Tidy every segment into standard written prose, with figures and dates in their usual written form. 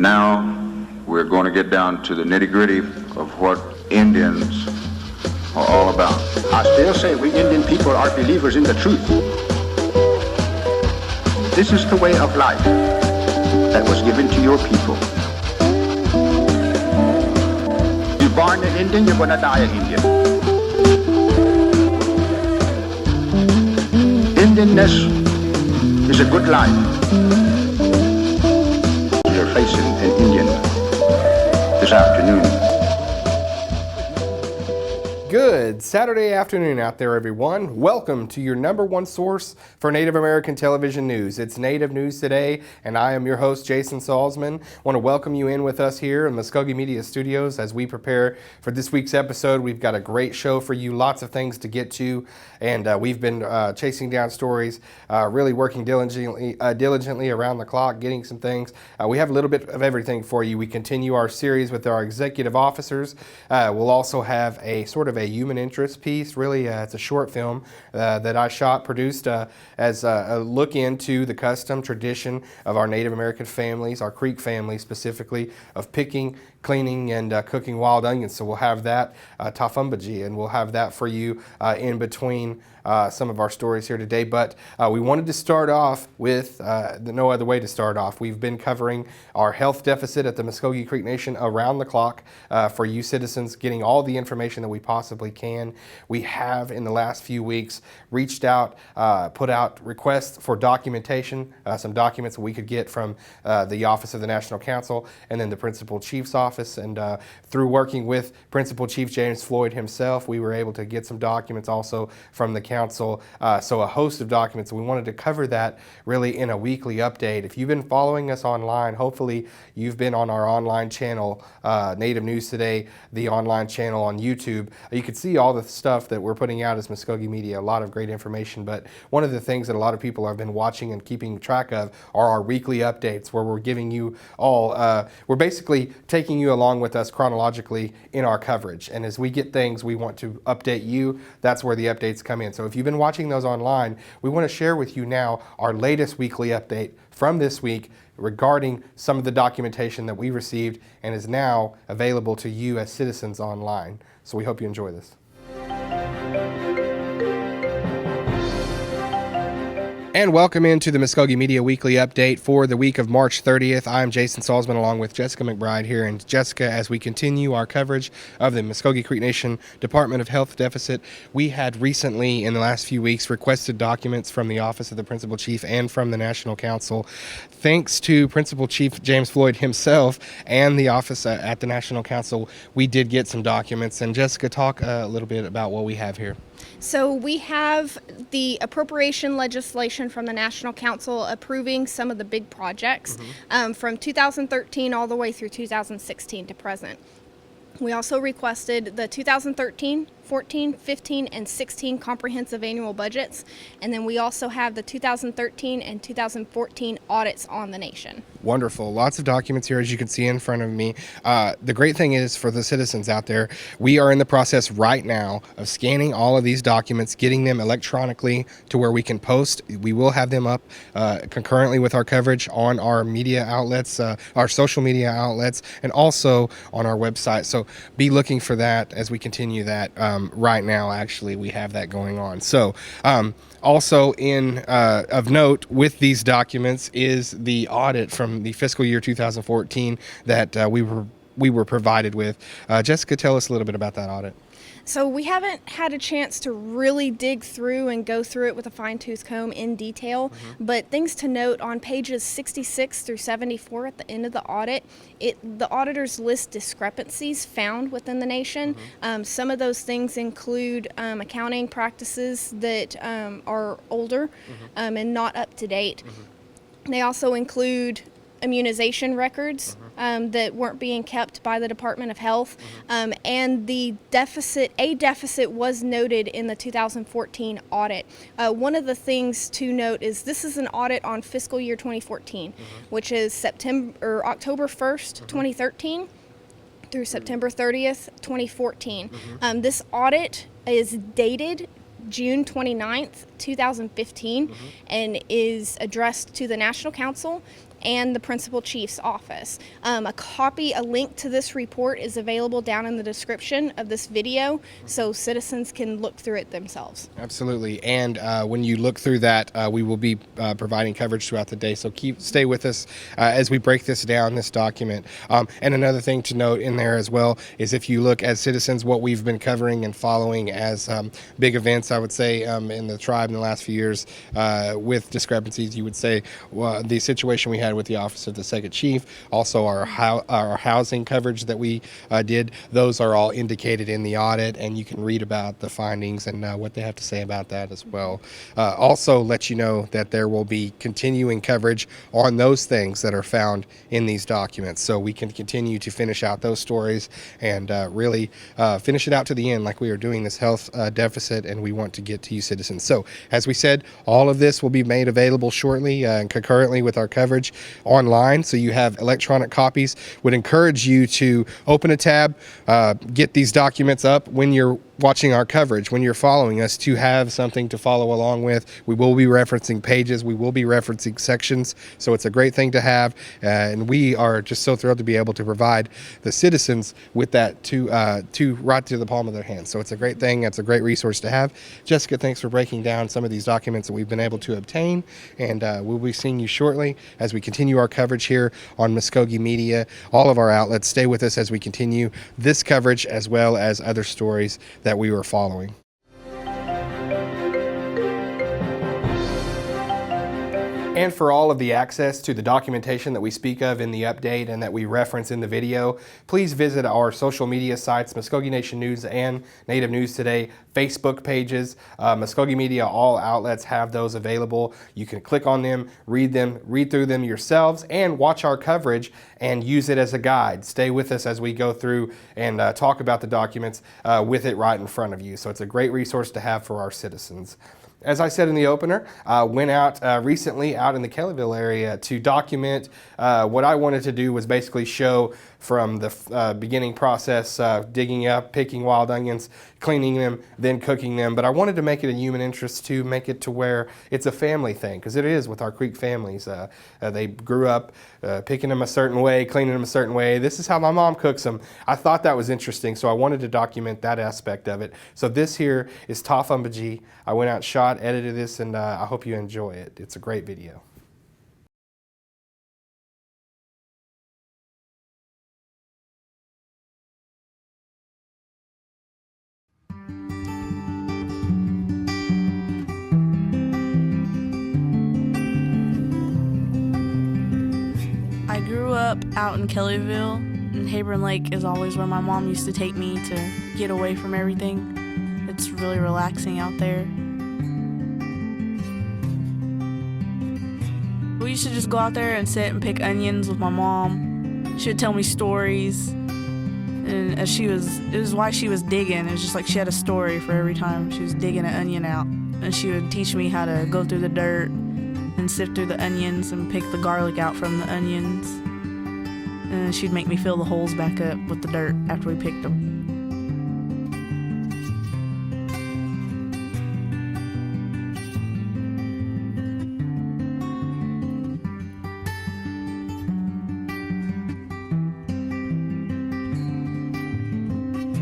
Now we're going to get down to the nitty-gritty of what Indians are all about. I still say we Indian people are believers in the truth. This is the way of life that was given to your people. You're born an Indian, you're going to die an Indian. Indianness is a good life. You're facing an Indian this afternoon. Good Saturday afternoon out there, everyone. Welcome to your number one source for Native American television news. It's Native News Today, and I am your host, Jason Salzman. I want to welcome you in with us here in Muskogee Media Studios as we prepare for this week's episode. We've got a great show for you, lots of things to get to, and we've been chasing down stories, really working diligently around the clock, getting some things. We have a little bit of everything for you. We continue our series with our executive officers. We'll also have a sort of a human interest piece. Really, it's a short film that I shot, produced as a look into the custom tradition of our Native American families, our Creek families specifically, of picking, cleaning, and cooking wild onions. So we'll have that, tafumbaji, and we'll have that for you in between some of our stories here today. But we wanted to start off with no other way to start off. We've been covering our health deficit at the Muskogee Creek Nation around the clock for you citizens, getting all the information that we possibly can. We have in the last few weeks reached out, put out requests for documentation, some documents we could get from the Office of the National Council and then the Principal Chief's Office. And through working with Principal Chief James Floyd himself, we were able to get some documents also from the council. So a host of documents. We wanted to cover that really in a weekly update. If you've been following us online, hopefully you've been on our online channel, Native News Today, the online channel on YouTube. You can see all the stuff that we're putting out as Muskogee Media, a lot of great information. But one of the things that a lot of people have been watching and keeping track of are our weekly updates, where we're giving you all, we're basically taking you along with us chronologically in our coverage. And as we get things, we want to update you. That's where the updates come in. So if you've been watching those online, we want to share with you now our latest weekly update from this week regarding some of the documentation that we received and is now available to you as citizens online. So we hope you enjoy this. And welcome into the Muskogee Media Weekly Update for the week of March 30th. I'm Jason Salzman along with Jessica McBride here. And Jessica, as we continue our coverage of the Muskogee Creek Nation Department of Health Deficit, we had recently in the last few weeks requested documents from the Office of the Principal Chief and from the National Council. Thanks to Principal Chief James Floyd himself and the office at the National Council, we did get some documents. And Jessica, talk a little bit about what we have here. So we have the appropriation legislation from the National Council approving some of the big projects from 2013 all the way through 2016 to present. We also requested the 2013, 14, 15, and 16 comprehensive annual budgets, and then we also have the 2013 and 2014 audits on the nation. Wonderful. Lots of documents here, as you can see in front of me. The great thing is for the citizens out there, we are in the process right now of scanning all of these documents, getting them electronically to where we can post. We will have them up concurrently with our coverage on our media outlets, our social media outlets, and also on our website. So be looking for that as we continue that. Right now, actually, we have that going on. So also of note with these documents is the audit from the fiscal year 2014 that we were provided with. Jessica, tell us a little bit about that audit. So we haven't had a chance to really dig through and go through it with a fine-tooth comb in detail, but things to note on pages 66 through 74 at the end of the audit, the auditors list discrepancies found within the nation. Some of those things include accounting practices that are older and not up to date. They also include immunization records that weren't being kept by the Department of Health, and a deficit was noted in the 2014 audit. One of the things to note is this is an audit on fiscal year 2014, which is October 1st, 2013 through September 30th, 2014. This audit is dated June 29th, 2015, and is addressed to the National Council and the principal chief's office. A link to this report is available down in the description of this video, so citizens can look through it themselves. Absolutely. And when you look through that, we will be providing coverage throughout the day. So stay with us as we break this down, this document. And another thing to note in there as well is if you look as citizens, what we've been covering and following as big events, I would say, in the tribe in the last few years with discrepancies, you would say the situation we had with the Office of the Second Chief, also our housing coverage that we did, those are all indicated in the audit, and you can read about the findings and what they have to say about that as well. Also let you know that there will be continuing coverage on those things that are found in these documents, so we can continue to finish out those stories and really finish it out to the end, like we are doing this health deficit, and we want to get to you citizens. So as we said, all of this will be made available shortly and concurrently with our coverage online, so you have electronic copies. Would encourage you to open a tab, get these documents up when you're watching our coverage, when you're following us, to have something to follow along with. We will be referencing pages, we will be referencing sections, so it's a great thing to have, and we are just so thrilled to be able to provide the citizens with that to right to the palm of their hands. So it's a great thing, it's a great resource to have. Jessica, thanks for breaking down some of these documents that we've been able to obtain, and we'll be seeing you shortly as we continue our coverage here on Muskogee Media, all of our outlets. Stay with us as we continue this coverage as well as other stories that we were following. And for all of the access to the documentation that we speak of in the update and that we reference in the video, please visit our social media sites, Muskogee Nation News and Native News Today Facebook pages. Muskogee Media, all outlets have those available. You can click on them, read through them yourselves, and watch our coverage and use it as a guide. Stay with us as we go through and talk about the documents with it right in front of you. So it's a great resource to have for our citizens. As I said in the opener, went out recently out in the Kellyville area to document what I wanted to do was basically show from the beginning process, digging up, picking wild onions, cleaning them, then cooking them. But I wanted to make it a human interest, to make it to where it's a family thing, because it is with our Creek families. They grew up picking them a certain way, cleaning them a certain way. This is how my mom cooks them. I thought that was interesting, so I wanted to document that aspect of it. So this here is Tafambaji. I went out, shot, edited this, and I hope you enjoy it. It's a great video. I grew up out in Kellyville, and Habron Lake is always where my mom used to take me to get away from everything. It's really relaxing out there. We used to just go out there and sit and pick onions with my mom. She would tell me stories, and it was why she was digging. It was just like she had a story for every time she was digging an onion out. And she would teach me how to go through the dirt and sift through the onions and pick the garlic out from the onions. And she'd make me fill the holes back up with the dirt after we picked them.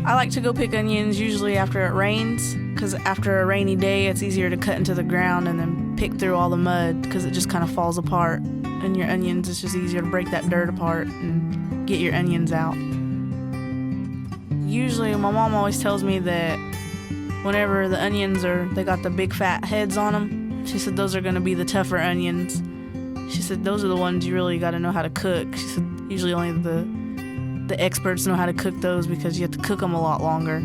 I like to go pick onions usually after it rains, because after a rainy day it's easier to cut into the ground and then pick through all the mud, because it just kind of falls apart. And your onions, it's just easier to break that dirt apart and get your onions out. Usually my mom always tells me that whenever the onions they got the big fat heads on them, she said those are going to be the tougher onions. She said those are the ones you really got to know how to cook. She said usually only the experts know how to cook those, because you have to cook them a lot longer.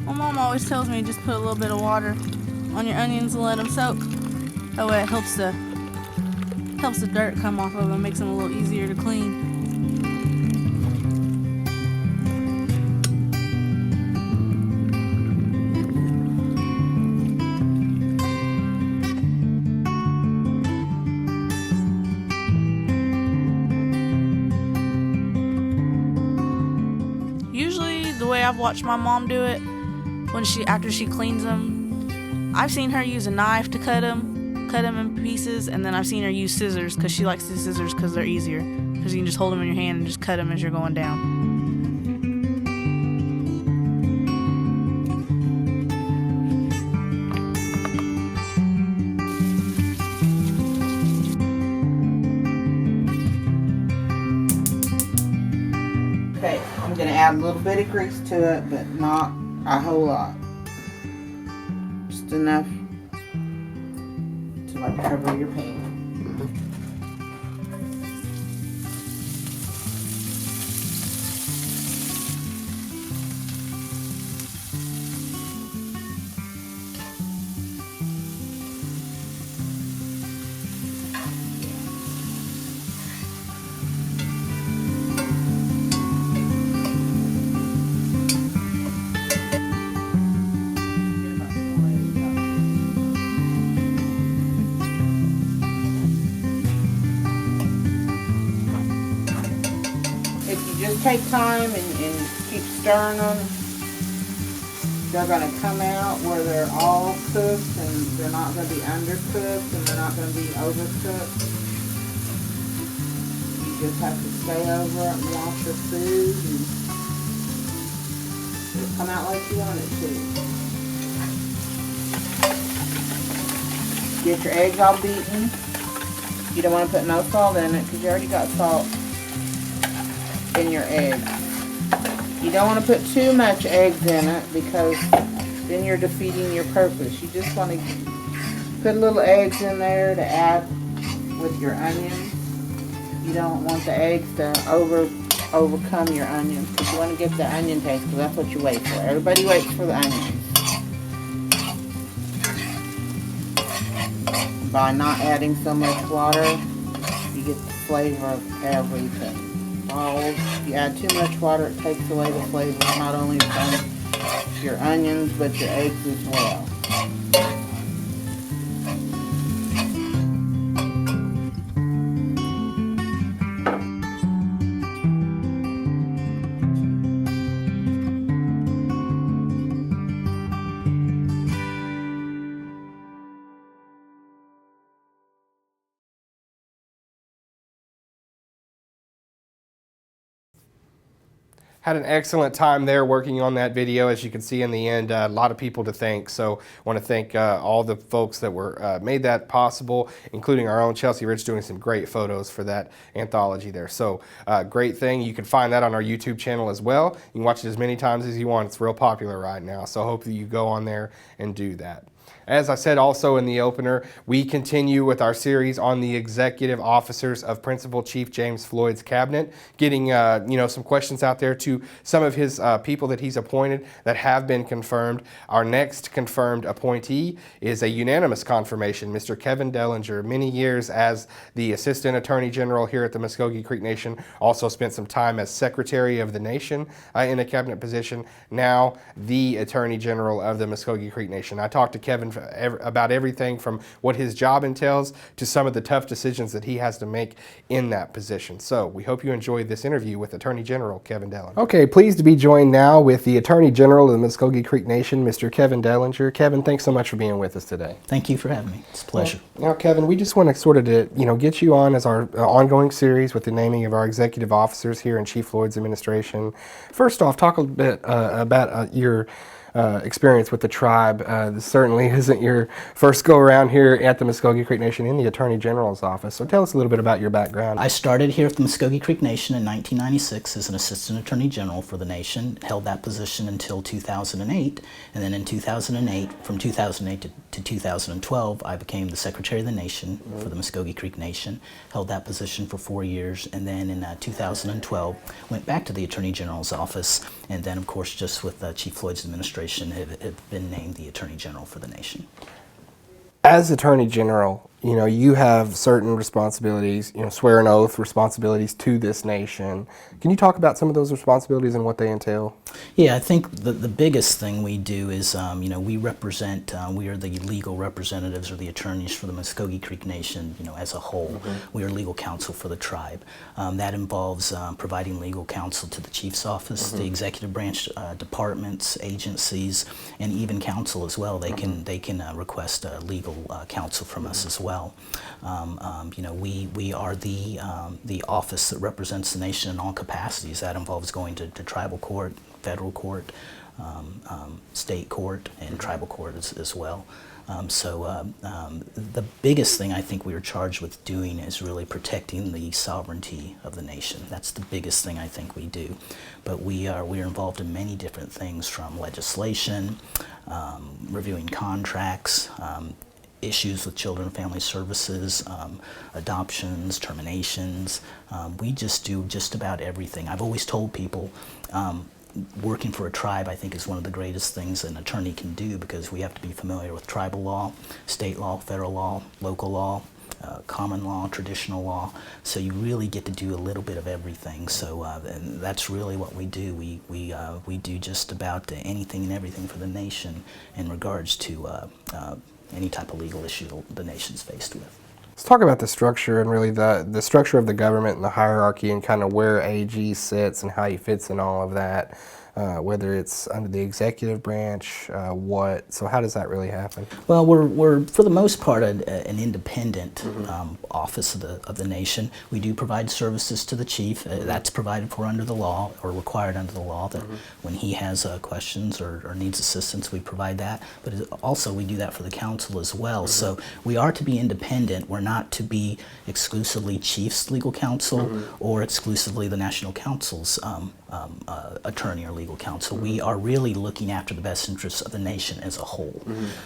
My mom always tells me just put a little bit of water on your onions and let them soak. That way it helps the dirt come off of them, makes them a little easier to clean. the way I've watched my mom do it, after she cleans them, I've seen her use a knife to cut them in pieces, and then I've seen her use scissors because she likes the scissors because they're easier. Because you can just hold them in your hand and just cut them as you're going down. Okay, I'm going to add a little bit of grease to it, but not a whole lot. Just enough to like cover your pan. Just take time and keep stirring them. They're going to come out where they're all cooked, and they're not going to be undercooked, and they're not going to be overcooked. You just have to stay over it and wash your food, and it'll come out like you want it to. Get your eggs all beaten. You don't want to put no salt in it because you already got salt in your eggs. You don't want to put too much eggs in it because then you're defeating your purpose. You just want to put little eggs in there to add with your onions. You don't want the eggs to overcome your onions because you want to get the onion taste, because that's what you wait for. Everybody waits for the onions. By not adding so much water, you get the flavor of everything. If you add too much water, it takes away the flavor, not only from your onions, but your eggs as well. Had an excellent time there working on that video. As you can see in the end, a lot of people to thank. So I want to thank all the folks that were made that possible, including our own Chelsea Rich doing some great photos for that anthology there. So great thing. You can find that on our YouTube channel as well. You can watch it as many times as you want. It's real popular right now. So I hope that you go on there and do that. As I said also in the opener, we continue with our series on the executive officers of Principal Chief James Floyd's cabinet, getting some questions out there to some of his people that he's appointed that have been confirmed. Our next confirmed appointee is a unanimous confirmation, Mr. Kevin Dellinger. Many years as the Assistant Attorney General here at the Muskogee Creek Nation, also spent some time as Secretary of the Nation in a cabinet position, now the Attorney General of the Muskogee Creek Nation. I talked to Kevin about everything from what his job entails to some of the tough decisions that he has to make in that position. So we hope you enjoyed this interview with Attorney General Kevin Dellinger. Okay, pleased to be joined now with the Attorney General of the Muskogee Creek Nation, Mr. Kevin Dellinger. Kevin, thanks so much for being with us today. Thank you for having me. It's a pleasure. Well, now, Kevin, we just want to sort of get you on as our ongoing series with the naming of our executive officers here in Chief Floyd's administration. First off, talk a bit about your experience with the tribe. This certainly isn't your first go around here at the Muskogee Creek Nation in the Attorney General's office. So tell us a little bit about your background. I started here at the Muskogee Creek Nation in 1996 as an Assistant Attorney General for the nation, held that position until 2008, and then in 2008, from 2008 to 2012, I became the Secretary of the Nation for the Muskogee Creek Nation, held that position for 4 years, and then in 2012, went back to the Attorney General's office, and then of course just with Chief Floyd's administration have been named the Attorney General for the nation. As Attorney General, you know, you have certain responsibilities, you know, swear an oath responsibilities to this nation. Can you talk about some of those responsibilities and what they entail? Yeah, I think the biggest thing we do is, you know, we represent, we are the legal representatives or the attorneys for the Muskogee Creek Nation, you know, as a whole. We are legal counsel for the tribe. That involves providing legal counsel to the chief's office, the executive branch departments, agencies, and even council as well. They can request legal counsel from us as well. You know, we are the office that represents the nation in all capacities. That involves going to tribal court, federal court, state court, and tribal court as well. The biggest thing I think we are charged with doing is really protecting the sovereignty of the nation. That's the biggest thing I think we do. But we are involved in many different things, from legislation, reviewing contracts, issues with children and family services, adoptions, terminations. We just do just about everything. I've always told people, working for a tribe, I think, is one of the greatest things an attorney can do, because we have to be familiar with tribal law, state law, federal law, local law, common law, traditional law. So you really get to do a little bit of everything. So and that's really what we do. We do just about anything and everything for the nation in regards to any type of legal issue the nation's faced with. Let's talk about the structure and really the structure of the government and the hierarchy and kind of where AG sits and how he fits in all of that, whether it's under the executive branch, so how does that really happen? Well, we're for the most part an independent office of the nation. We do provide services to the chief. That's provided for under the law, or required under the law, that when he has questions or needs assistance, we provide that. But also we do that for the council as well. So we are to be independent. We're not to be exclusively chief's legal counsel or exclusively the national council's attorney or legal counsel. We are really looking after the best interests of the nation as a whole.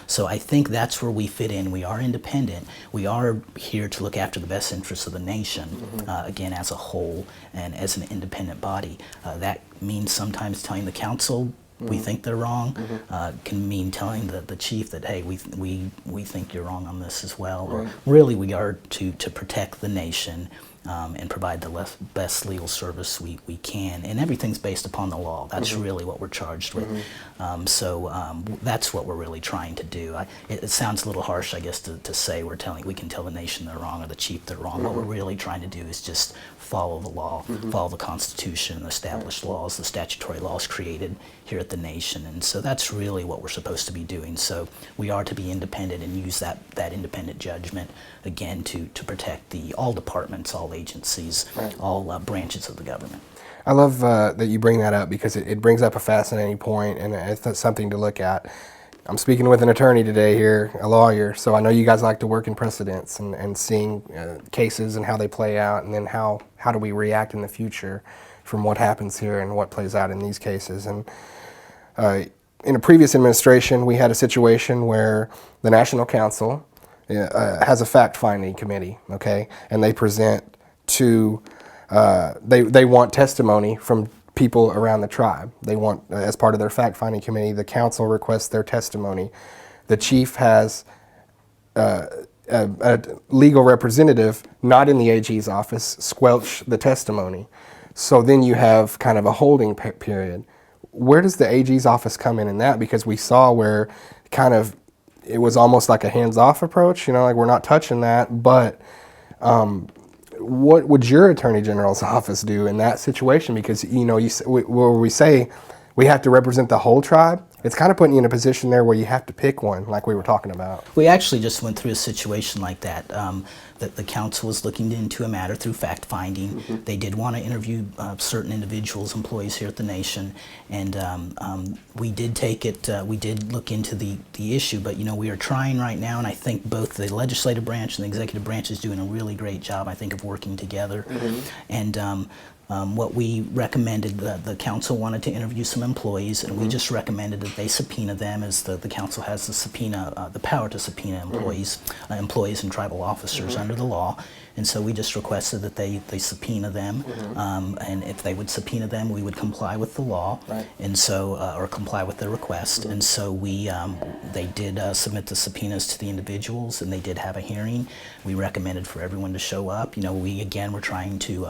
So I think that's where we fit in. We are independent. We are here to look after the best interests of the nation, again, as a whole and as an independent body. That means sometimes telling the council we think they're wrong, can mean telling the chief that, hey, we think you're wrong on this as well. Or really we are to protect the nation and provide the best legal service we can. And everything's based upon the law. That's really what we're charged with. That's what we're really trying to do. It sounds a little harsh, I guess, to say we can tell the nation they're wrong or the chief they're wrong. What we're really trying to do is just follow the law, follow the Constitution, established laws, the statutory laws created here at the nation. And so that's really what we're supposed to be doing. So we are to be independent and use that independent judgment, again, to protect all departments, all agencies, all branches of the government. I love that you bring that up, because it brings up a fascinating point, and it's something to look at. I'm speaking with an attorney today here, a lawyer, so I know you guys like to work in precedents and seeing cases and how they play out, and then how do we react in the future from what happens here and what plays out in these cases. And in a previous administration, we had a situation where the National Council has a fact-finding committee, okay, and they present to, they want testimony from people around the tribe. They want, as part of their fact-finding committee, the council requests their testimony. The chief has a legal representative, not in the AG's office, squelch the testimony. So then you have kind of a holding period. Where does the AG's office come in that? Because we saw where it was almost like a hands-off approach, like we're not touching that, but what would your Attorney General's office do in that situation? Because, where we say we have to represent the whole tribe, it's kind of putting you in a position there where you have to pick one, like we were talking about. We actually just went through a situation like that. That the council was looking into a matter through fact-finding. They did want to interview certain individuals, employees here at the nation, and we did take it, we did look into the issue, but we are trying right now, and I think both the legislative branch and the executive branch is doing a really great job, I think, of working together. And What we recommended, the council wanted to interview some employees, and we just recommended that they subpoena them, as the council has the power to subpoena employees and tribal officers under the law. And so we just requested that they subpoena them, and if they would subpoena them, we would comply with the law, and so or comply with their request. And so they did submit the subpoenas to the individuals, and they did have a hearing. We recommended for everyone to show up. We again were trying to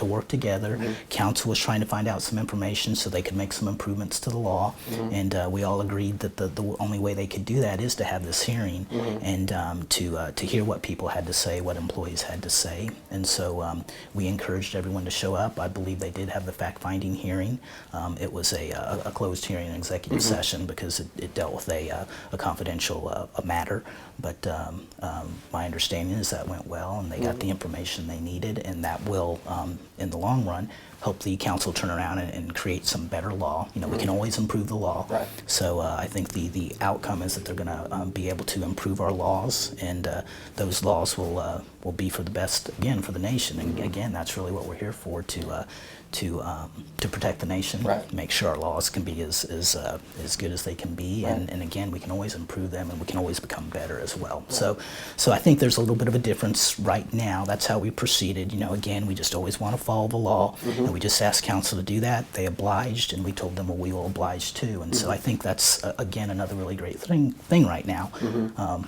work together. Council was trying to find out some information so they could make some improvements to the law, and we all agreed that the only way they could do that is to have this hearing and to hear what people had to say, what employees had to say. And so we encouraged everyone to show up. I believe they did have the fact-finding hearing. It was a closed hearing, an executive session, because it dealt with a confidential matter. But my understanding is that went well, and they got the information they needed, and that will, in the long run, help the council turn around and create some better law. We can always improve the law. So I think the outcome is that they're going to be able to improve our laws, and those laws will be for the best, again, for the nation. And again, that's really what we're here for, to protect the nation, make sure our laws can be as good as they can be, and again, we can always improve them, and we can always become better as well. So I think there's a little bit of a difference right now. That's how we proceeded. Again, we just always want to follow the law, and we just asked council to do that. They obliged, and we told them, well, we will oblige too. And so I think that's again another really great thing right now.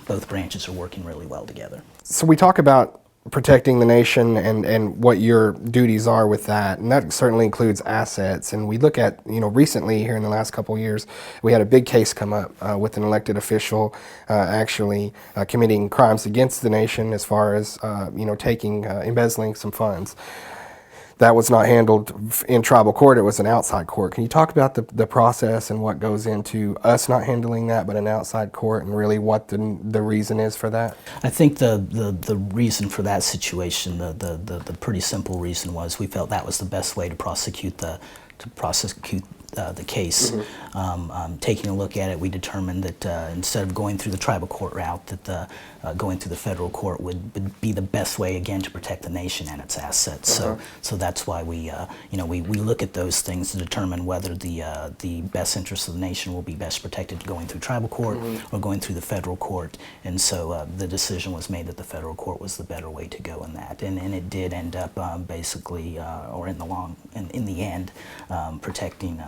Both branches are working really well together. So we talk about protecting the nation and what your duties are with that, and that certainly includes assets. And we look at, recently here in the last couple of years, we had a big case come up with an elected official actually committing crimes against the nation as far as embezzling some funds. That was not handled in tribal court. It was an outside court. Can you talk about the process and what goes into us not handling that, but an outside court, and really what the reason is for that? I think the reason for that situation, the pretty simple reason, was we felt that was the best way to prosecute the case. Taking a look at it, we determined that instead of going through the tribal court route, that going through the federal court would be the best way, again, to protect the nation and its assets. So that's why we look at those things to determine whether the best interests of the nation will be best protected going through tribal court or going through the federal court. And so the decision was made that the federal court was the better way to go in that, and it did end up basically, or in the end, protecting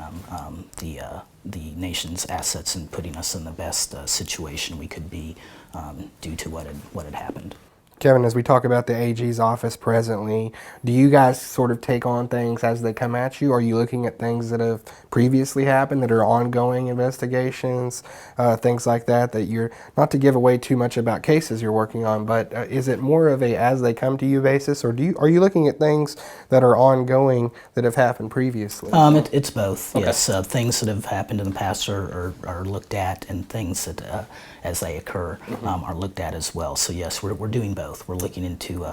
the nation's assets and putting us in the best situation we could be due to what had happened. Kevin, as we talk about the AG's office presently, do you guys sort of take on things as they come at you? Are you looking at things that have previously happened, that are ongoing investigations, things like that you're, not to give away too much about cases you're working on, but is it more of a as they come to you basis, or are you looking at things that are ongoing that have happened previously? It's both, okay. Yes. Things that have happened in the past are looked at, and things that, as they occur, are looked at as well. So yes, we're doing both. We're looking into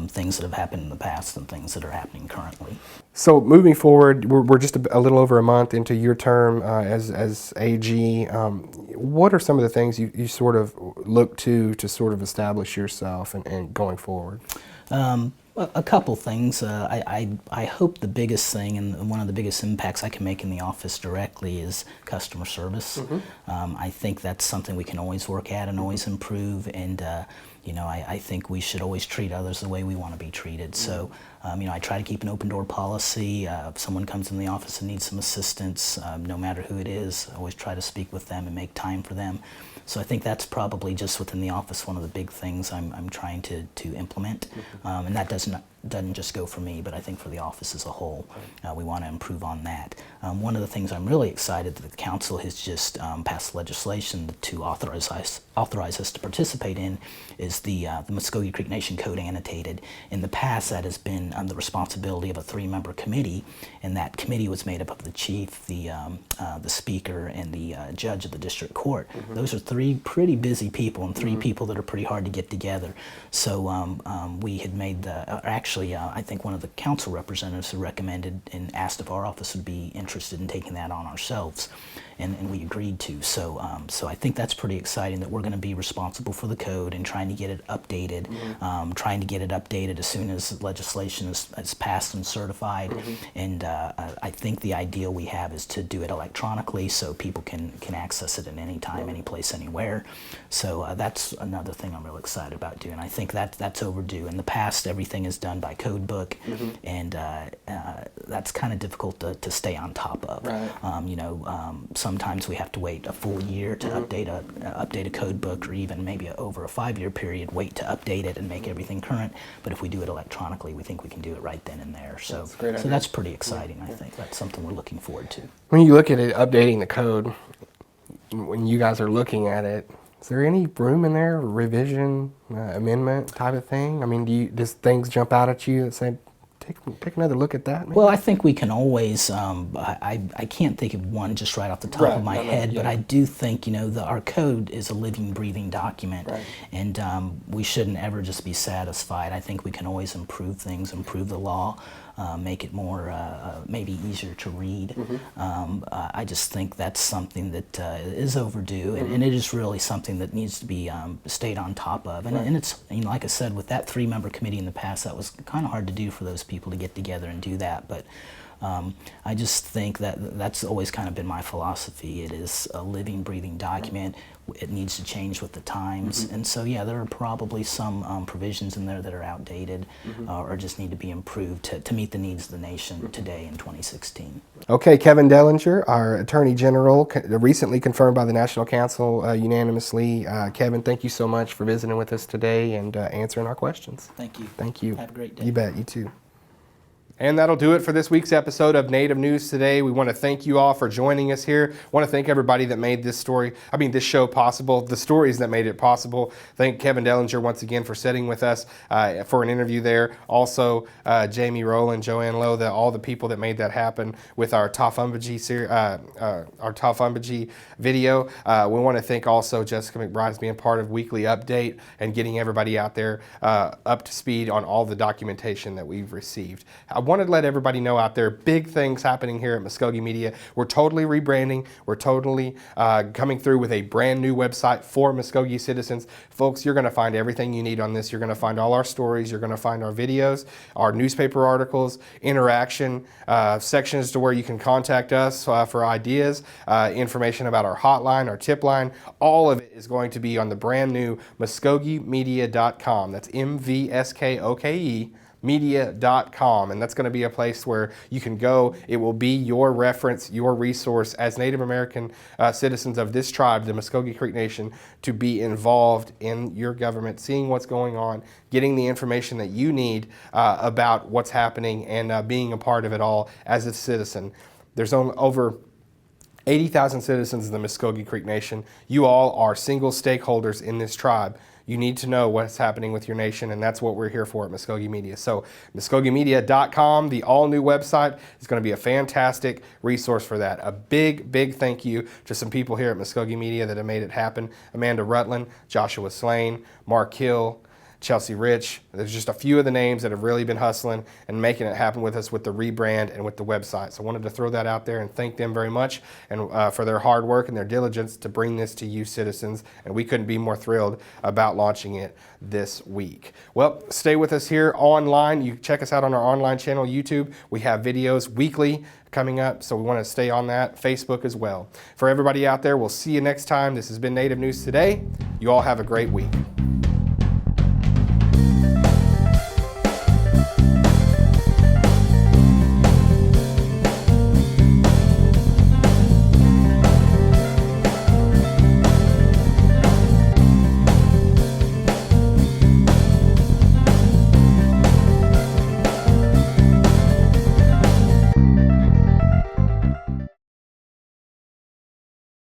things that have happened in the past and things that are happening currently. So moving forward, we're just a little over a month into your term as AG. What are some of the things you sort of look to sort of establish yourself and going forward? A couple things. I hope the biggest thing, and one of the biggest impacts I can make in the office directly, is customer service. I think that's something we can always work at and always improve, and I think we should always treat others the way we want to be treated. So I try to keep an open door policy. If someone comes in the office and needs some assistance, no matter who it is, I always try to speak with them and make time for them. So I think that's probably just within the office one of the big things I'm trying to implement, and that doesn't just go for me, but I think for the office as a whole. We want to improve on that. One of the things I'm really excited that the council has just passed legislation to authorize us to participate in is the Muskogee Creek Nation Code annotated. In the past, that has been the responsibility of a 3-member committee, and that committee was made up of the chief, the speaker, and the judge of the district court. Those are 3 pretty busy people, and 3 people that are pretty hard to get together. So we had made I think one of the council representatives had recommended and asked if our office would be interested in taking that on ourselves. and we agreed to. So so I think that's pretty exciting that we're going to be responsible for the code and trying to get it updated, trying to get it updated as soon as legislation is passed and certified. And I think the ideal we have is to do it electronically so people can access it at any time, any place, anywhere. So that's another thing I'm real excited about doing. I think that's overdue. In the past, everything is done by code book, and that's kind of difficult to stay on top of. Sometimes we have to wait a full year to update a code book, or even maybe over a 5-year period, wait to update it and make everything current. But if we do it electronically, we think we can do it right then and there. So that's pretty exciting. I think that's something we're looking forward to. When you look at it, updating the code, when you guys are looking at it, is there any room in there, revision, amendment type of thing? I mean, does things jump out at you that say, take another look at that? Maybe? Well, I think we can always, I can't think of one just right off the top of my head, but I do think, our code is a living, breathing document, and we shouldn't ever just be satisfied. I think we can always improve things, improve the law, make it more, maybe easier to read. I just think that's something that is overdue, and it is really something that needs to be stayed on top of. And it's, like I said, with that 3-member committee in the past, that was kind of hard to do for those people to get together and do that. But I just think that's always kind of been my philosophy. It is a living, breathing document. It needs to change with the times. And so, yeah, there are probably some provisions in there that are outdated or just need to be improved to meet the needs of the nation today in 2016. Okay, Kevin Dellinger, our Attorney General, recently confirmed by the National Council unanimously. Kevin, thank you so much for visiting with us today and answering our questions. Thank you. Thank you. Have a great day. You bet, you too. And that'll do it for this week's episode of Native News Today. We want to thank you all for joining us here. I want to thank everybody that made this show possible, the stories that made it possible. Thank Kevin Dellinger once again for sitting with us for an interview there. Also, Jamie Rowland, Joanne Lowe, all the people that made that happen with our Tafumbaji video. We want to thank also Jessica McBride as being part of Weekly Update and getting everybody out there up to speed on all the documentation that we've received. I wanted to let everybody know out there, big things happening here at Muskogee Media. We're totally rebranding. We're totally coming through with a brand new website for Muskogee citizens. Folks, you're going to find everything you need on this. You're going to find all our stories. You're going to find our videos, our newspaper articles, interaction, sections to where you can contact us for ideas, information about our hotline, our tip line. All of it is going to be on the brand new MuskogeeMedia.com. That's MVSKOKE. media.com, and that's going to be a place where you can go. It will be your reference, your resource as Native American citizens of this tribe, the Muskogee Creek Nation, to be involved in your government, seeing what's going on, getting the information that you need about what's happening, and being a part of it all as a citizen. There's over 80,000 citizens in the Muskogee Creek Nation. You all are single stakeholders in this tribe. You need to know what's happening with your nation, and that's what we're here for at Muskogee Media. So MuskogeeMedia.com, the all-new website, is going to be a fantastic resource for that. A big, big thank you to some people here at Muskogee Media that have made it happen. Amanda Rutland, Joshua Slane, Mark Hill, Chelsea Rich. There's just a few of the names that have really been hustling and making it happen with us with the rebrand and with the website. So I wanted to throw that out there and thank them very much and for their hard work and their diligence to bring this to you citizens. And we couldn't be more thrilled about launching it this week. Well, stay with us here online. You check us out on our online channel, YouTube. We have videos weekly coming up, so we want to stay on that. Facebook as well. For everybody out there, we'll see you next time. This has been Native News Today. You all have a great week.